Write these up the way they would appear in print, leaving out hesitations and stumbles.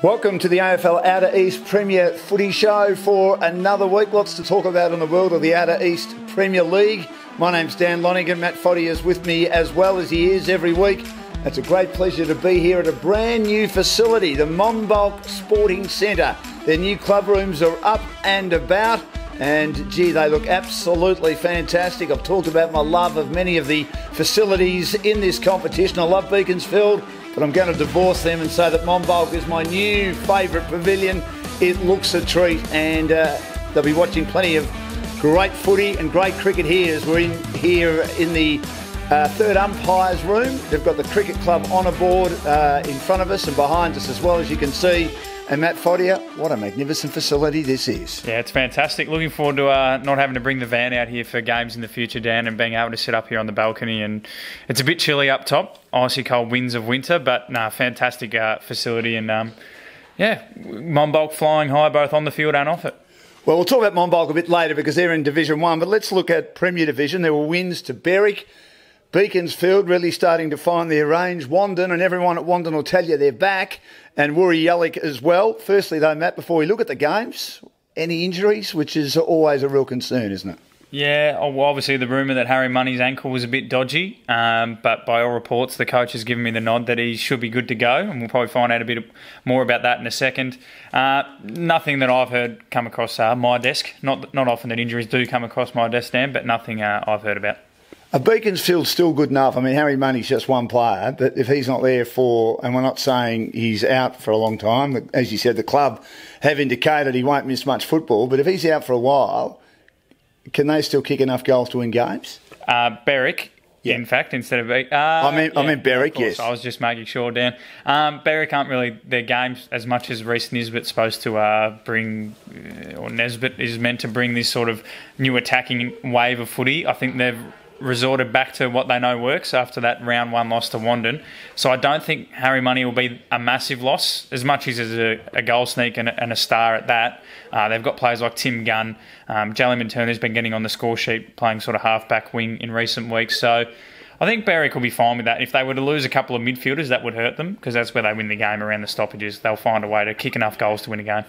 Welcome to the AFL Outer East Premier Footy Show for another week. Lots to talk about in the world of the Outer East Premier League. My name's Dan Lonergan. Matt Footy is with me as well as he is every week. It's a great pleasure to be here at a brand new facility, the Monbulk Sporting Centre. Their new club rooms are up and about, and gee, they look absolutely fantastic. I've talked about my love of many of the facilities in this competition. I love Beaconsfield, but I'm going to divorce them and say that Monbulk is my new favourite pavilion. It looks a treat, and they'll be watching plenty of great footy and great cricket here as we're in the third umpire's room. They've got the cricket club on a board in front of us and behind us as well, as you can see. And Matt Foddia, what a magnificent facility this is. Yeah, it's fantastic. Looking forward to not having to bring the van out here for games in the future, Dan, and being able to sit up here on the balcony. And it's a bit chilly up top, icy cold winds of winter, but fantastic facility. And Monbulk flying high both on the field and off it. Well, we'll talk about Monbulk a bit later because they're in Division 1, but let's look at Premier Division. There were wins to Berwick, Beaconsfield really starting to find their range, Wandon, and everyone at Wandon will tell you they're back, and Woori as well. Firstly, though, Matt, before we look at the games, any injuries, which is always a real concern, isn't it? Yeah, well, obviously the rumour that Harry Money's ankle was a bit dodgy, but by all reports, the coach has given me the nod that he should be good to go, and we'll probably find out a bit more about that in a second. Nothing that I've heard come across my desk. Not often that injuries do come across my desk, Dan, but nothing I've heard about. Beaconsfield's still good enough. I mean, Harry Money's just one player, but if he's not there and we're not saying he's out for a long time, as you said, the club have indicated he won't miss much football, but if he's out for a while, can they still kick enough goals to win games? Berwick, yeah. In fact, instead of... I meant Berwick, yes. I was just making sure, Dan. Berwick aren't really their games as much as Reece Nisbet's supposed to bring, or Nisbet is meant to bring this sort of new attacking wave of footy. I think they've resorted back to what they know works after that round one loss to Wandon. So I don't think Harry Money will be a massive loss, as much as a goal sneak and a star at that. They've got players like Tim Gunn. Jalliman Turner's been getting on the score sheet, playing sort of half-back wing in recent weeks. So I think Berwick will be fine with that. If they were to lose a couple of midfielders, that would hurt them, because that's where they win the game around the stoppages. They'll find a way to kick enough goals to win a game.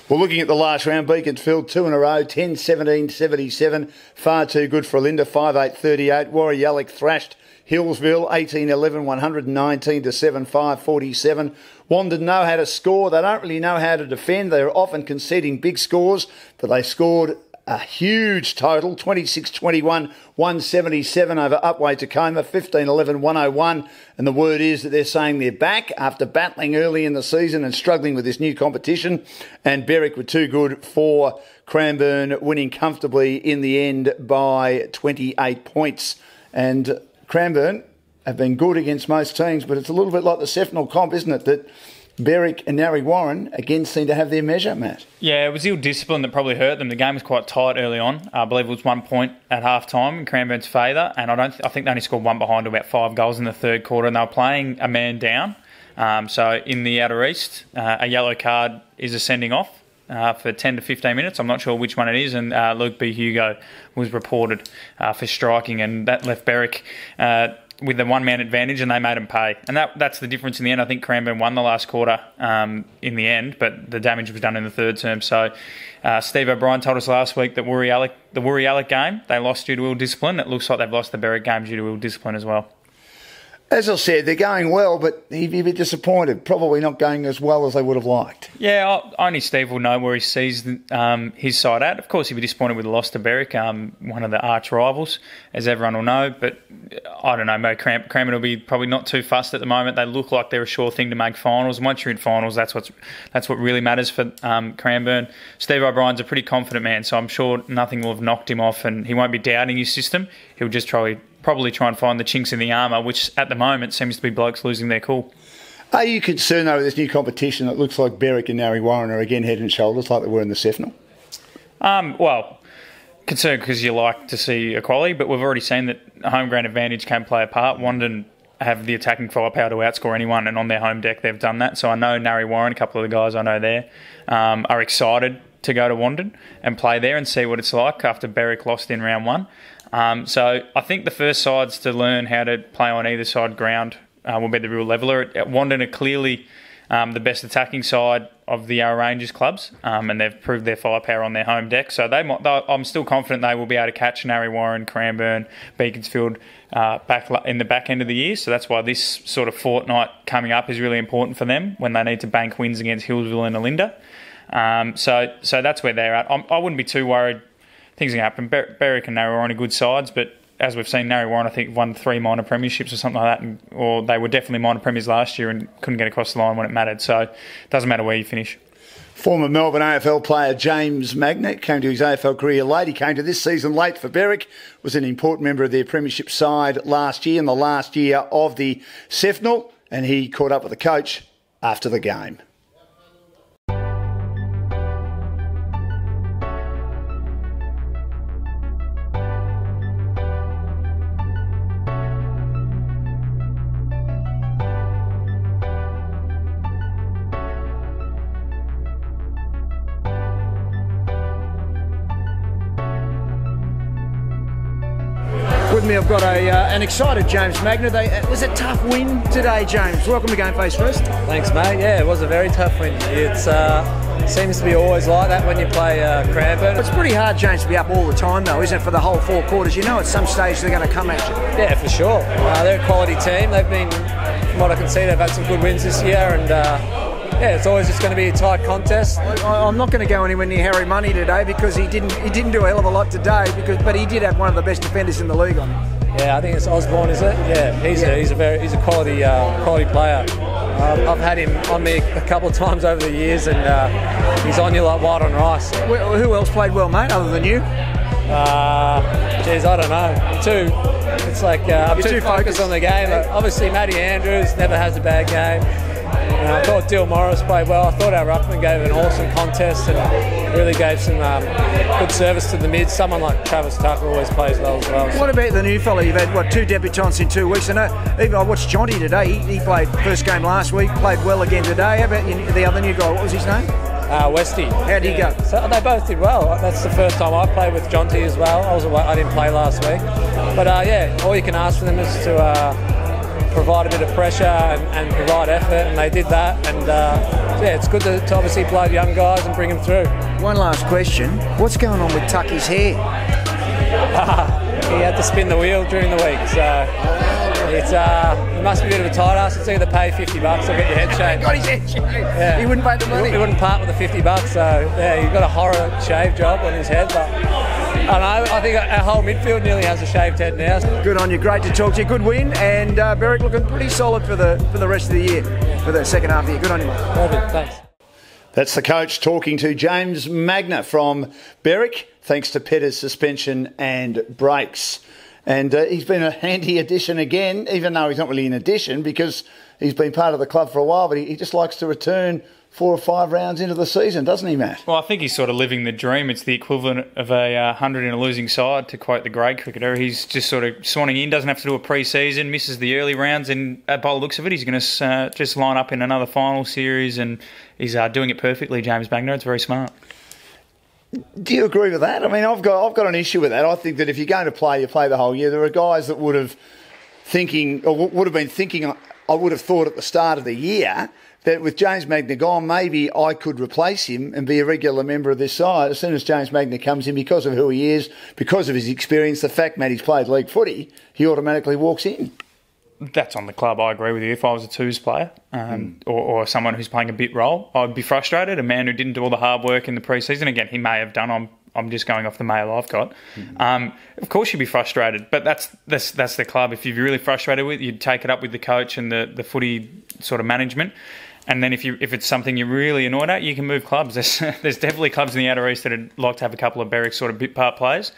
Well, looking at the last round, Beaconsfield, 2 in a row, 10-17-77. Far too good for Linda, 5-8-38. Woori thrashed Hillsville, 18-11, 119-7, 5-47. Wandon know how to score. They don't really know how to defend. They're often conceding big scores, but they scored a huge total, 26-21, 177 over Upwey Tacoma, 15-11, 101. And the word is that they're saying they're back after battling early in the season and struggling with this new competition. And Berwick were too good for Cranbourne, winning comfortably in the end by 28 points. And Cranbourne have been good against most teams, but it's a little bit like the Sefnal comp, isn't it, that Berwick and Narre Warren again seem to have their measure, Matt. Yeah, it was ill discipline that probably hurt them. The game was quite tight early on. I believe it was 1 point at half time in Cranbourne's favour, and I think they only scored one behind to about 5 goals in the third quarter, and they were playing a man down. So in the Outer East, a yellow card is a sending off for 10 to 15 minutes. I'm not sure which one it is, and Luke B. Hugo was reported for striking, and that left Berwick with the one-man advantage, and they made them pay. And that's the difference in the end. I think Cranbourne won the last quarter in the end, but the damage was done in the third term. So Steve O'Brien told us last week that the Woori game, they lost due to ill discipline. It looks like they've lost the Berwick game due to ill discipline as well. As I said, they're going well, but he'd be a bit disappointed. Probably not going as well as they would have liked. Yeah, only Steve will know where he sees his side at. Of course, he'd be disappointed with the loss to Berwick, one of the arch rivals, as everyone will know. But I don't know, mate. Cranbourne will be probably not too fussed at the moment. They look like they're a sure thing to make finals. Once you're in finals, that's what really matters for Cranbourne. Steve O'Brien's a pretty confident man, so I'm sure nothing will have knocked him off, and he won't be doubting his system. He'll just probably try and find the chinks in the armour, which at the moment seems to be blokes losing their cool. Are you concerned, though, with this new competition? It looks like Berwick and Narre Warren are again head and shoulders like they were in the Sefnal. Well, concerned because you like to see equality, but we've already seen that home ground advantage can play a part. Wandon have the attacking firepower to outscore anyone, and on their home deck they've done that. So I know Narre Warren, a couple of the guys I know there, are excited to go to Wandon and play there and see what it's like after Berwick lost in round one. So I think the first sides to learn how to play on either side ground will be the real leveller. Wandon are clearly the best attacking side of the Yarra Rangers clubs, and they've proved their firepower on their home deck. So I'm still confident they will be able to catch Narre Warren, Cranbourne, Beaconsfield back in the back end of the year. So that's why this sort of fortnight coming up is really important for them when they need to bank wins against Hillsville and Alinda. So that's where they're at. I wouldn't be too worried. Things are going to happen. Berwick and Narre Warren are good sides, but as we've seen, Narre Warren, I think, won 3 minor premierships or something like that, or they were definitely minor premiers last year and couldn't get across the line when it mattered. So it doesn't matter where you finish. Former Melbourne AFL player James Magnet came to his AFL career late. He came to this season late for Berwick, was an important member of their premiership side last year, in the last year of the SEFNL, and he caught up with the coach after the game. With me, I've got an excited James Magnet. It was a tough win today, James. Welcome to GameFace first. Thanks, mate. Yeah, it was a very tough win. It seems to be always like that when you play Cranbourne. It's pretty hard, James, to be up all the time, though, isn't it, for the whole 4 quarters? You know at some stage they're going to come at you. Yeah, for sure. They're a quality team. They've been, from what I can see, they've had some good wins this year, and yeah, it's always just going to be a tight contest. I'm not going to go anywhere near Harry Money today because he didn't do a hell of a lot today, but he did have one of the best defenders in the league on him. Yeah, I think it's Osborne, is it? Yeah, he's a quality player. I've had him on me a couple of times over the years, and he's on you like white on rice. Well, who else played well, mate, other than you? Geez, I don't know. It's like I'm too focused on the game. Obviously, Matty Andrews never has a bad game. I thought Dill Morris played well. I thought our ruckman gave an awesome contest and really gave some good service to the mids. Someone like Travis Tucker always plays well as well. What about the new fella? You've had, 2 debutants in 2 weeks. Even I watched Jonty today. He played first game last week, played well again today. How about the other new guy? What was his name? Westy. How'd he go? So they both did well. That's the first time I played with Jonty as well. I didn't play last week. But yeah, all you can ask for them is to provide a bit of pressure and provide effort, and they did that. And yeah, it's good to obviously blood young guys and bring them through. One last question. What's going on with Tucky's hair? He had to spin the wheel during the week, so it must be a bit of a tight ass. It's either pay $50 or get your head shaved. Got his head shaved. Yeah. He wouldn't pay the money. He wouldn't part with the $50, so yeah, he's got a horror shave job on his head. But I know, I think our whole midfield nearly has a shaved head now. Good on you, great to talk to you. Good win, and Berwick looking pretty solid for the rest of the year, for the second half of the year. Good on you, mate. Perfect, thanks. That's the coach talking to James Magnet from Berwick, thanks to Petter's suspension and brakes. And he's been a handy addition again, even though he's not really an addition because he's been part of the club for a while, but he just likes to return 4 or 5 rounds into the season, doesn't he, Matt? Well, I think he's sort of living the dream. It's the equivalent of a 100 in a losing side, to quote the great cricketer. He's just sort of swanning in, doesn't have to do a pre-season, misses the early rounds, and by the looks of it, he's going to just line up in another final series, and he's doing it perfectly, James Magner. It's very smart. Do you agree with that? I mean, I've got an issue with that. I think that if you're going to play, you play the whole year. There are guys that would have been thinking, I would have thought at the start of the year, that with James Magner gone, maybe I could replace him and be a regular member of this side. As soon as James Magner comes in, because of who he is, because of his experience, the fact Matty's played league footy, he automatically walks in. That's on the club, I agree with you. If I was a twos player or someone who's playing a bit role, I'd be frustrated. A man who didn't do all the hard work in the pre-season, again, he may have done. I'm just going off the mail I've got. Of course you'd be frustrated, but that's the club. If you're really frustrated with it, you'd take it up with the coach and the footy sort of management. And then if it's something you're really annoyed at, you can move clubs. There's definitely clubs in the Outer East that would like to have a couple of Berwick sort of bit part players,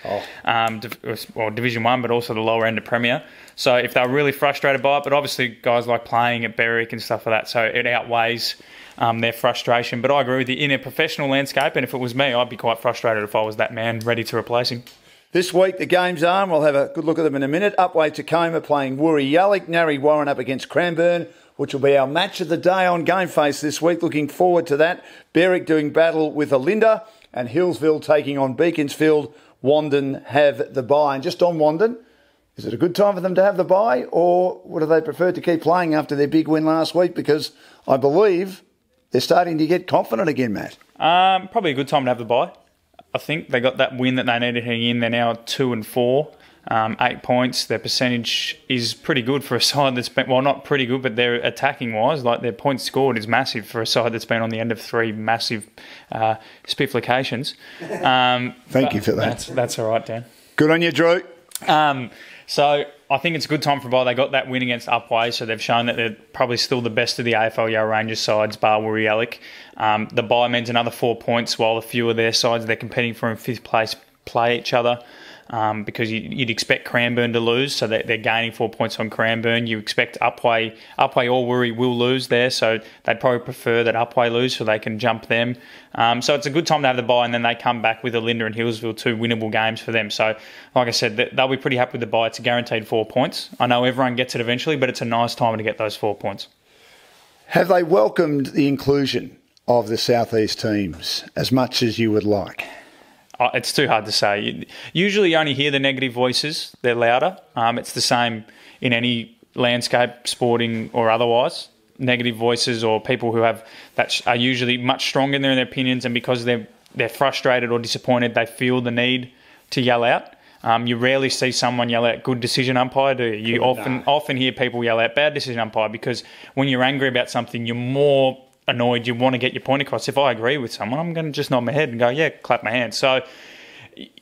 or Division 1, but also the lower end of Premier. So if they're really frustrated by it, but obviously guys like playing at Berwick and stuff like that, so it outweighs their frustration. But I agree with you, in a professional landscape, and if it was me, I'd be quite frustrated if I was that man ready to replace him. This week, the games are, we'll have a good look at them in a minute. Upway Tacoma playing Woori Yallock, Narre Warren up against Cranbourne, which will be our match of the day on GameFace this week. Looking forward to that. Berwick doing battle with Alinda, and Hillsville taking on Beaconsfield. Wandon have the bye. And just on Wandon, Is it a good time for them to have the bye, or would they prefer to keep playing after their big win last week? Because I believe they're starting to get confident again, Matt. Probably a good time to have the bye. I think they got that win that they needed to hang in. They're now 2-4, 8 points. Their percentage is pretty good for a side that's been, well, not pretty good, but they're attacking wise. Like their points scored is massive for a side that's been on the end of 3 massive spifflications. Thank you for that. That's all right, Dan. Good on you, Drew. So I think it's a good time for a bye. They got that win against Upway, so they've shown that they're probably still the best of the AFL Yarra Rangers sides, bar Woori-Yallock. The bye means another 4 points, while a few of their sides they're competing for in 5th place play each other. Because you'd expect Cranbourne to lose, so they're gaining 4 points on Cranbourne. You expect Upway or Woori will lose there, so they'd probably prefer that Upway lose so they can jump them. So it's a good time to have the bye, and then they come back with Alinda and Hillsville, 2 winnable games for them. So, like I said, they'll be pretty happy with the bye. It's a guaranteed 4 points. I know everyone gets it eventually, but it's a nice time to get those 4 points. Have they welcomed the inclusion of the Southeast teams as much as you would like? It's too hard to say. Usually you only hear the negative voices. They're louder. It's the same in any landscape, sporting or otherwise. Negative voices or people who have that are usually much stronger in their opinions, and because they're frustrated or disappointed, they feel the need to yell out. You rarely see someone yell out good decision umpire, do you? You often hear people yell out bad decision umpire, because when you're angry about something, you're more annoyed, you want to get your point across. If I agree with someone, I'm going to just nod my head and go, yeah, clap my hands. So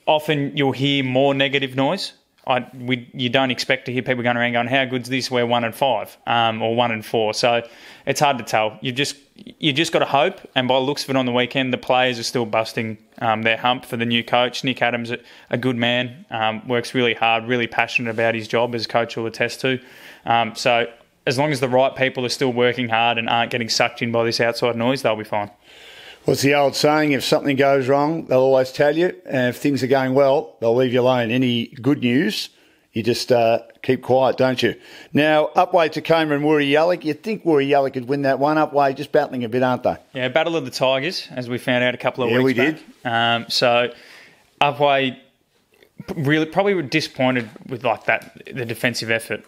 often you'll hear more negative noise. You don't expect to hear people going around going, how good's this? We're 1-5 or 1-4. So it's hard to tell. You just got to hope. And by the looks of it on the weekend, the players are still busting their hump for the new coach. Nick Adams, a good man, works really hard, really passionate about his job, as coach will attest to. So as long as the right people are still working hard and aren't getting sucked in by this outside noise, they'll be fine. What's the old saying? If something goes wrong, they'll always tell you. And if things are going well, they'll leave you alone. Any good news, you just keep quiet, don't you? Now, Upway, Tacoma and Woori-Yallock. You'd think Woori-Yallock could win that one. Upway just battling a bit, aren't they? Yeah, Battle of the Tigers, as we found out a couple of weeks back. Yeah, we did. So Upway really probably were disappointed with the defensive effort.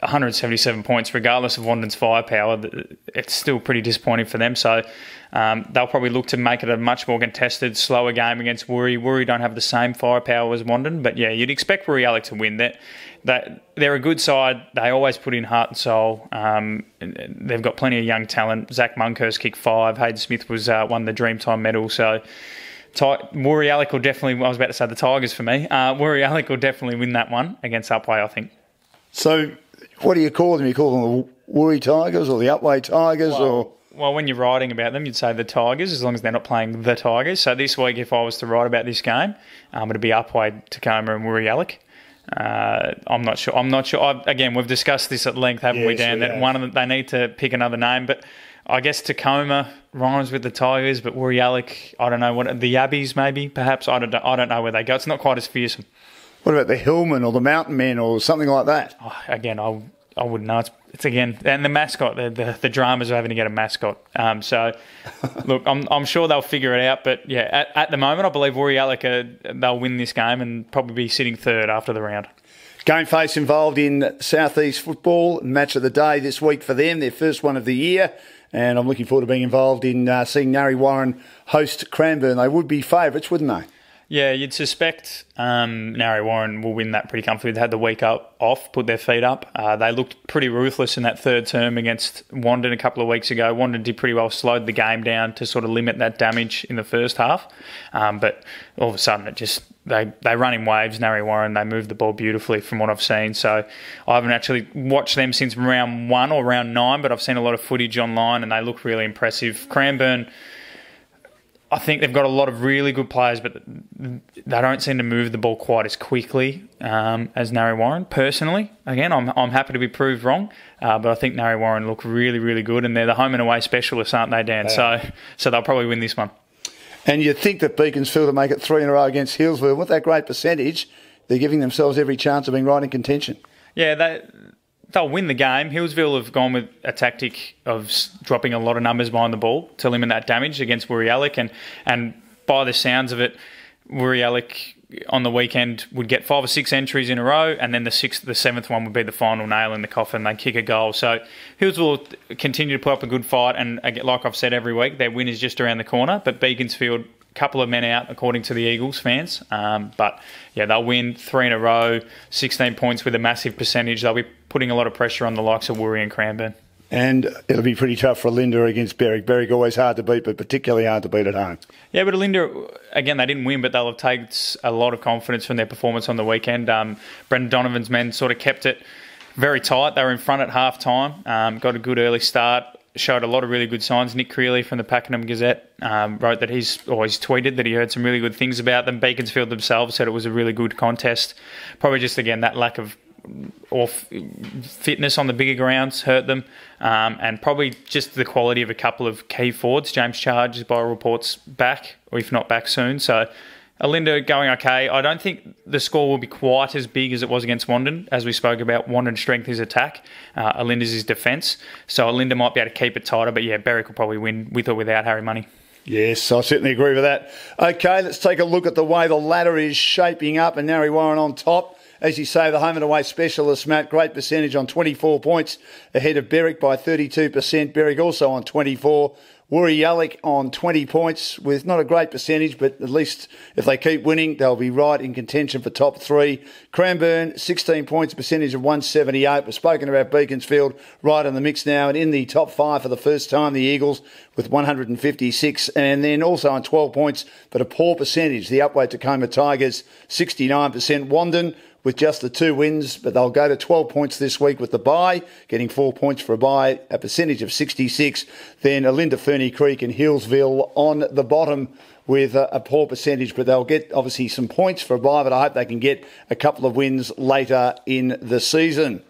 177 points, regardless of Wandon's firepower, it's still pretty disappointing for them. So they'll probably look to make it a much more contested, slower game against Woori. Woori don't have the same firepower as Wandon, but yeah, you'd expect Woori-Yallock to win. They're a good side. They always put in heart and soul. They've got plenty of young talent. Zach Munkhurst kicked 5. Hayden Smith won the Dreamtime medal. So Woori-Yallock will definitely, I was about to say the Tigers for me, Woori-Yallock will definitely win that one against Upway, I think. So what do you call them? You call them the Woori Tigers or the Upway Tigers? Well, when you're writing about them, you'd say the Tigers, as long as they're not playing the Tigers. So this week, if I was to write about this game, it'd be Upway, Tacoma and Woori-Yallock. I'm not sure. Again, we've discussed this at length, haven't we, Dan? That one of them, they need to pick another name. But I guess Tacoma rhymes with the Tigers, but Woori-Yallock, I don't know, what the Yabbies maybe, perhaps. I don't know where they go. It's not quite as fearsome. What about the Hillmen or the Mountain Men or something like that? Again, I wouldn't know. It's again, and the mascot, the dramas of having to get a mascot. So, look, I'm sure they'll figure it out. But yeah, at the moment, I believe Woori-Yallock, they'll win this game and probably be sitting third after the round. GameFace involved in Southeast football, match of the day this week for them, their first one of the year. And I'm looking forward to being involved in seeing Narre Warren host Cranbourne. They would be favourites, wouldn't they? Yeah, you'd suspect Narre Warren will win that pretty comfortably. They had the week off, put their feet up. They looked pretty ruthless in that third term against Wandon a couple of weeks ago. Wandon did pretty well, slowed the game down to sort of limit that damage in the first half. But all of a sudden, they run in waves, Narre Warren. They move the ball beautifully from what I've seen. So I haven't actually watched them since round 1 or round 9, but I've seen a lot of footage online and they look really impressive. Cranbourne, I think they've got a lot of really good players, but they don't seem to move the ball quite as quickly as Narre Warren. Personally, again, I'm happy to be proved wrong, but I think Narre Warren look really, really good, and they're the home and away specialists, aren't they, Dan? So they'll probably win this one. And you'd think that Beaconsfield will make it 3 in a row against Hillsville. With that great percentage, they're giving themselves every chance of being right in contention. Yeah, they'll win the game. Hillsville have gone with a tactic of dropping a lot of numbers behind the ball to limit that damage against Woori-Yallock. And by the sounds of it, Woori-Yallock on the weekend would get 5 or 6 entries in a row, and then the 7th one would be the final nail in the coffin. They'd kick a goal. So Hills will continue to put up a good fight, and like I've said every week, their win is just around the corner. But Beaconsfield, a couple of men out, according to the Eagles fans. But yeah, they'll win 3 in a row, 16 points with a massive percentage. They'll be putting a lot of pressure on the likes of Woori and Cranbourne. And it'll be pretty tough for Linda against Berwick. Berwick always hard to beat, but particularly hard to beat at home. Yeah, but Linda, again, they didn't win, but they'll have taken a lot of confidence from their performance on the weekend. Brendan Donovan's men sort of kept it very tight. They were in front at half-time, got a good early start, showed a lot of really good signs. Nick Creeley from the Pakenham Gazette wrote that he's tweeted that he heard some really good things about them. Beaconsfield themselves said it was a really good contest. Probably just, again, that lack of fitness on the bigger grounds hurt them, and probably just the quality of a couple of key forwards. James Charge is by reports back, or if not back soon. So Alinda going okay. I don't think the score will be quite as big as it was against Wandon. As we spoke about, Wandon's strength is attack, Alinda's is defence. So Alinda might be able to keep it tighter, but yeah, Berwick will probably win with or without Harry Money. Yes, I certainly agree with that. Okay, let's take a look at the way the ladder is shaping up, and Narry Warren on top. As you say, the home and away specialist, Matt, great percentage on 24 points, ahead of Berwick by 32%. Berwick also on 24. Woori Yallick on 20 points with not a great percentage, but at least if they keep winning, they'll be right in contention for top 3. Cranbourne, 16 points, percentage of 178. We've spoken about Beaconsfield, right in the mix now, and in the top 5 for the first time, the Eagles with 156. And then also on 12 points, but a poor percentage, the Upwey Tacoma Tigers, 69%. Wandon, with just the 2 wins, but they'll go to 12 points this week with the bye, getting 4 points for a bye, a percentage of 66. Then Alinda, Ferny Creek and Hillsville on the bottom with a poor percentage, but they'll get obviously some points for a bye, but I hope they can get a couple of wins later in the season.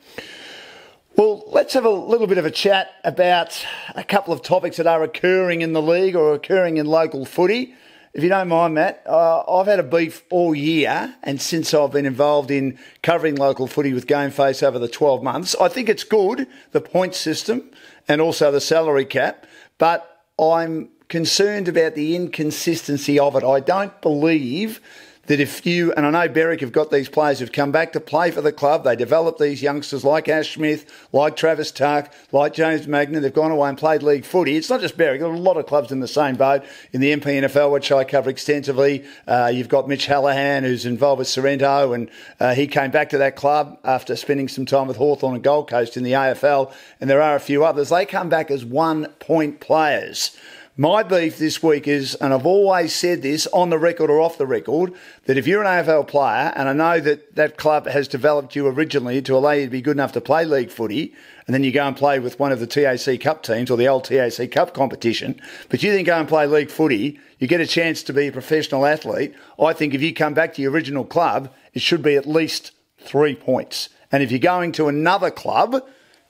Well, let's have a little bit of a chat about a couple of topics that are occurring in the league or occurring in local footy. If you don't mind, Matt, I've had a beef all year, and since I've been involved in covering local footy with GameFace over the 12 months, I think it's good, the point system and also the salary cap, but I'm concerned about the inconsistency of it. I don't believe that if you, and I know Berwick have got these players who've come back to play for the club, they develop these youngsters like Ash Smith, like Travis Tuck, like James Magnan, they've gone away and played league footy. It's not just Berwick, there are a lot of clubs in the same boat. In the MPNFL, which I cover extensively, you've got Mitch Hallahan, who's involved with Sorrento, and he came back to that club after spending some time with Hawthorn and Gold Coast in the AFL, and there are a few others. They come back as 1-point players. My beef this week is, and I've always said this on the record or off the record, that if you're an AFL player, and I know that that club has developed you originally to allow you to be good enough to play league footy, and then you go and play with one of the TAC Cup teams or the old TAC Cup competition, but you then go and play league footy, you get a chance to be a professional athlete. I think if you come back to your original club, it should be at least 3 points. And if you're going to another club,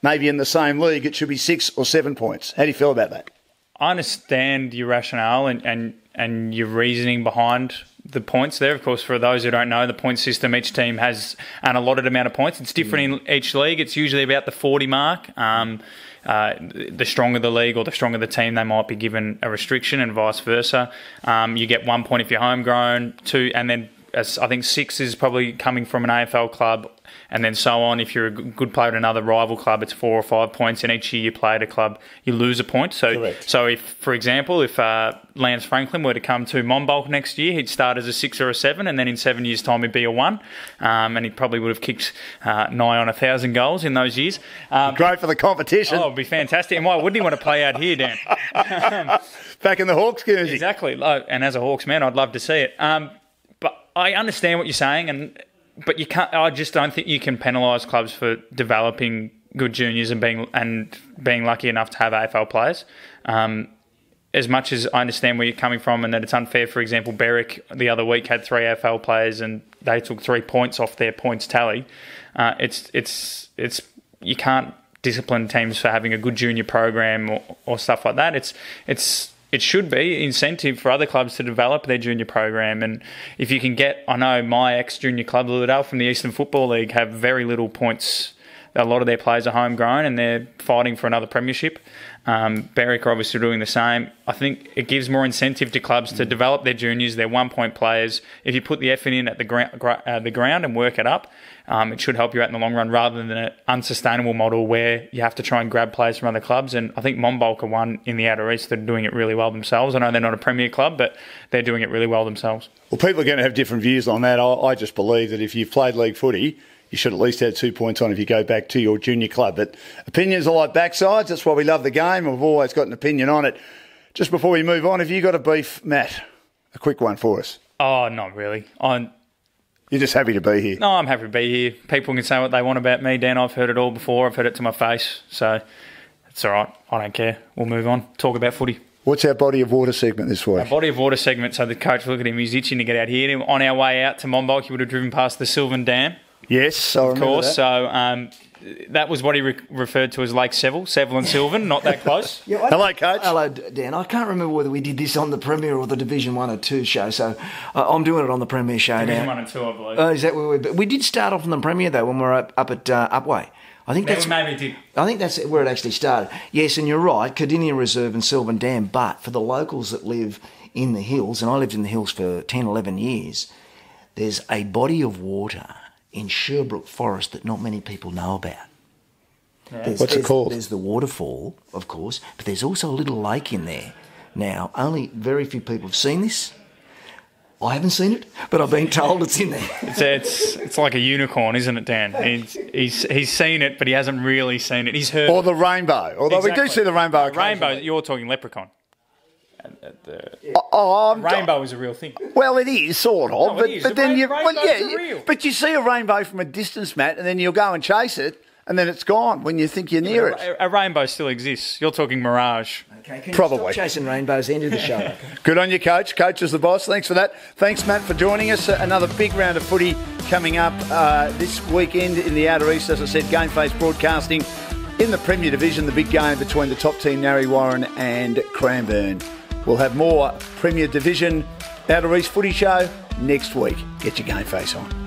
maybe in the same league, it should be 6 or 7 points. How do you feel about that? I understand your rationale and your reasoning behind the points there. Of course, for those who don't know, the point system, each team has an allotted amount of points. It's different in each league. It's usually about the 40 mark. The stronger the league or the stronger the team, they might be given a restriction and vice versa. You get 1 point if you're homegrown, 2, and then I think 6 is probably coming from an AFL club, and then so on. If you're a good player at another rival club, it's 4 or 5 points, and each year you play at a club, you lose a point. So if, for example, if Lance Franklin were to come to Monbulk next year, he'd start as a 6 or a 7, and then in 7 years' time he'd be a 1, and he probably would have kicked nigh on 1,000 goals in those years. Great for the competition. Oh, it'd be fantastic. And why wouldn't he want to play out here, Dan? Back in the Hawks jersey. Exactly. And as a Hawks man, I'd love to see it. But I understand what you're saying, but you can't. I just don't think you can penalise clubs for developing good juniors and being lucky enough to have AFL players. As much as I understand where you're coming from and that it's unfair, for example, Berwick the other week had 3 AFL players and they took 3 points off their points tally. It's you can't discipline teams for having a good junior program or stuff like that. It should be incentive for other clubs to develop their junior program. And if you can get, I know my ex-junior club, Lilydale, from the Eastern Football League, have very little points. A lot of their players are homegrown and they're fighting for another premiership. Berwick are obviously doing the same. I think it gives more incentive to clubs to develop their juniors, their 1 point players. If you put the effort in at the ground and work it up, it should help you out in the long run rather than an unsustainable model where you have to try and grab players from other clubs. And I think Monbulk are one in the Outer East that are doing it really well themselves. I know they're not a premier club, but they're doing it really well themselves. Well, people are going to have different views on that. I just believe that if you've played league footy, you should at least have 2 points on if you go back to your junior club. But opinions are like backsides. That's why we love the game. We've always got an opinion on it. Just before we move on, have you got a beef, Matt? A quick one for us. Oh, not really. You're just happy to be here? No, I'm happy to be here. People can say what they want about me, Dan. I've heard it all before. I've heard it to my face. So it's all right. I don't care. We'll move on. Talk about footy. What's our body of water segment this week? Our body of water segment, so the coach, look at him, he's itching to get out here. On our way out to Monbulk, he would have driven past the Sylvan Dam. Yes, I remember of course. That. So that was what he referred to as Lake Seville and Sylvan, not that close. Hello, Coach. Hello, Dan. I can't remember whether we did this on the Premier or the Division 1 or 2 show, so I'm doing it on the Premier show now. Division 1 and 2, I believe. Is that where we did start off on the Premier, though, when we were up at Upway. I think that's where it actually started. Yes, and you're right, Cardinia Reserve and Sylvan Dam, but for the locals that live in the hills, and I lived in the hills for 10, 11 years, there's a body of water in Sherbrooke Forest that not many people know about. Yeah. What's it called? There's the waterfall, of course, but there's also a little lake in there. Now, only very few people have seen this. I haven't seen it, but I've been told it's in there. It's like a unicorn, isn't it, Dan? He's seen it, but he hasn't really seen it. He's heard. Or the rainbow. Although we do see the rainbow. Rainbow, you're talking leprechaun. Rainbow is a real thing. Well, it is sort of, but then real. But you see a rainbow from a distance, Matt, and then you'll go and chase it, and then it's gone when you think you're near it. A rainbow still exists. You're talking mirage. Okay, can probably. You stop chasing rainbows, end of the show. Good on you, Coach. Coach is the boss. Thanks for that. Thanks, Matt, for joining us. Another big round of footy coming up this weekend in the Outer East. As I said, GameFace broadcasting in the Premier Division, the big game between the top team, Narre Warren and Cranbourne. We'll have more Premier Division Outer East footy show next week. Get your GameFace on.